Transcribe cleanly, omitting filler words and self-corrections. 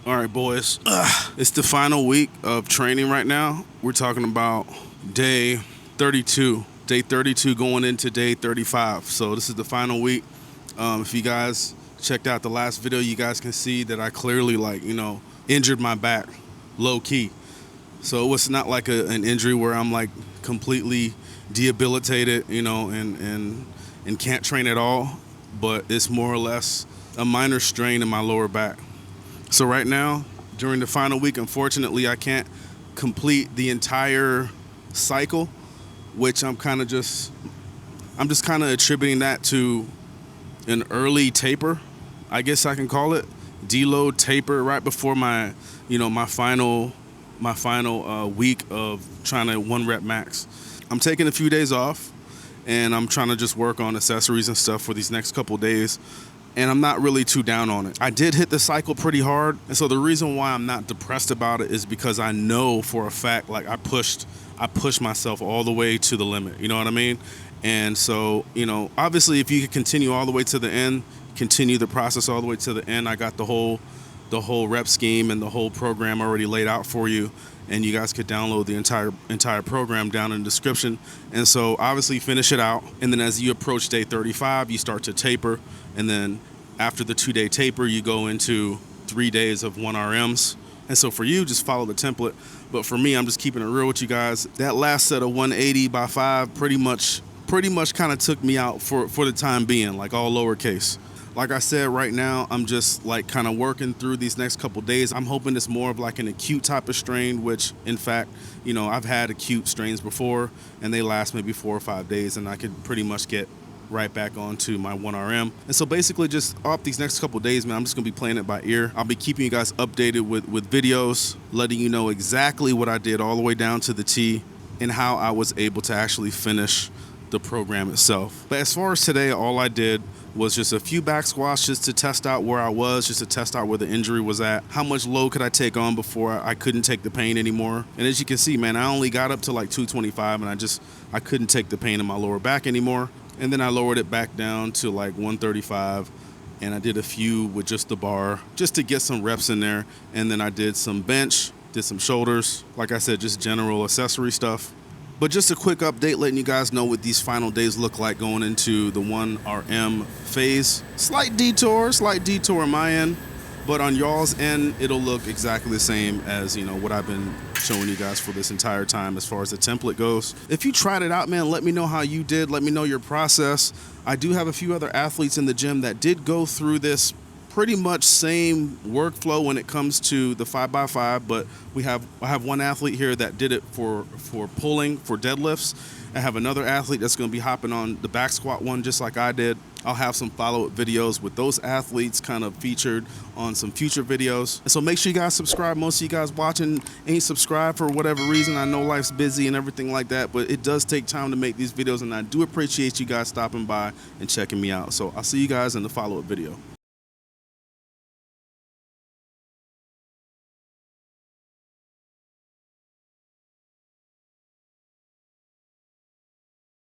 All right, boys. It's the final week of training right now. We're talking about day 32. Day 32 going into day 35. So this is the final week. If you guys checked out the last video, you guys can see that I clearly injured my back low key. So it was not like an injury where I'm like completely debilitated, and can't train at all. But it's more or less a minor strain in my lower back. So right now, during the final week, unfortunately, I can't complete the entire cycle, which I'm just kind of attributing that to an early taper, I guess I can call it, deload taper right before my final week of trying to 1 rep max. I'm taking a few days off, and I'm trying to just work on accessories and stuff for these next couple days. And I'm not really too down on it. I did hit the cycle pretty hard, and so the reason why I'm not depressed about it is because I know for a fact, like I pushed myself all the way to the limit. You know what I mean? And so, obviously, if you could continue all the way to the end, continue the process all the way to the end, I got the whole rep scheme and the whole program already laid out for you, and you guys could download the entire program down in the description. And so obviously finish it out, and then as you approach day 35, you start to taper, and then after the 2-day taper, you go into 3 days of 1 RMs. And so for you, just follow the template. But for me, I'm just keeping it real with you guys. That last set of 180 by 5 pretty much kind of took me out for the time being, like all lowercase. Like I said, right now, I'm just like kind of working through these next couple days. I'm hoping it's more of like an acute type of strain, which in fact, I've had acute strains before, and they last maybe 4 or 5 days, and I could pretty much get right back onto my 1 RM. And so basically just off these next couple days, man, I'm just gonna be playing it by ear. I'll be keeping you guys updated with videos, letting you know exactly what I did all the way down to the T and how I was able to actually finish the program itself. But as far as today, all I did was just a few back squats just to test out where I was, just to test out where the injury was at. How much load could I take on before I couldn't take the pain anymore? And as you can see, man, I only got up to like 225, and I couldn't take the pain in my lower back anymore. And then I lowered it back down to like 135, and I did a few with just the bar just to get some reps in there. And then I did some bench, did some shoulders, like I said, just general accessory stuff. But just a quick update, letting you guys know what these final days look like going into the 1 RM phase. Slight detour on my end, but on y'all's end, it'll look exactly the same as, what I've been showing you guys for this entire time as far as the template goes. If you tried it out, man, let me know how you did. Let me know your process. I do have a few other athletes in the gym that did go through this pretty much same workflow when it comes to the 5x5, but I have one athlete here that did it for pulling, for deadlifts. I have another athlete that's going to be hopping on the back squat one just like I did. I'll have some follow-up videos with those athletes kind of featured on some future videos. And so make sure you guys subscribe. Most of you guys watching ain't subscribed for whatever reason. I know life's busy and everything like that, but it does take time to make these videos, and I do appreciate you guys stopping by and checking me out. So I'll see you guys in the follow-up video.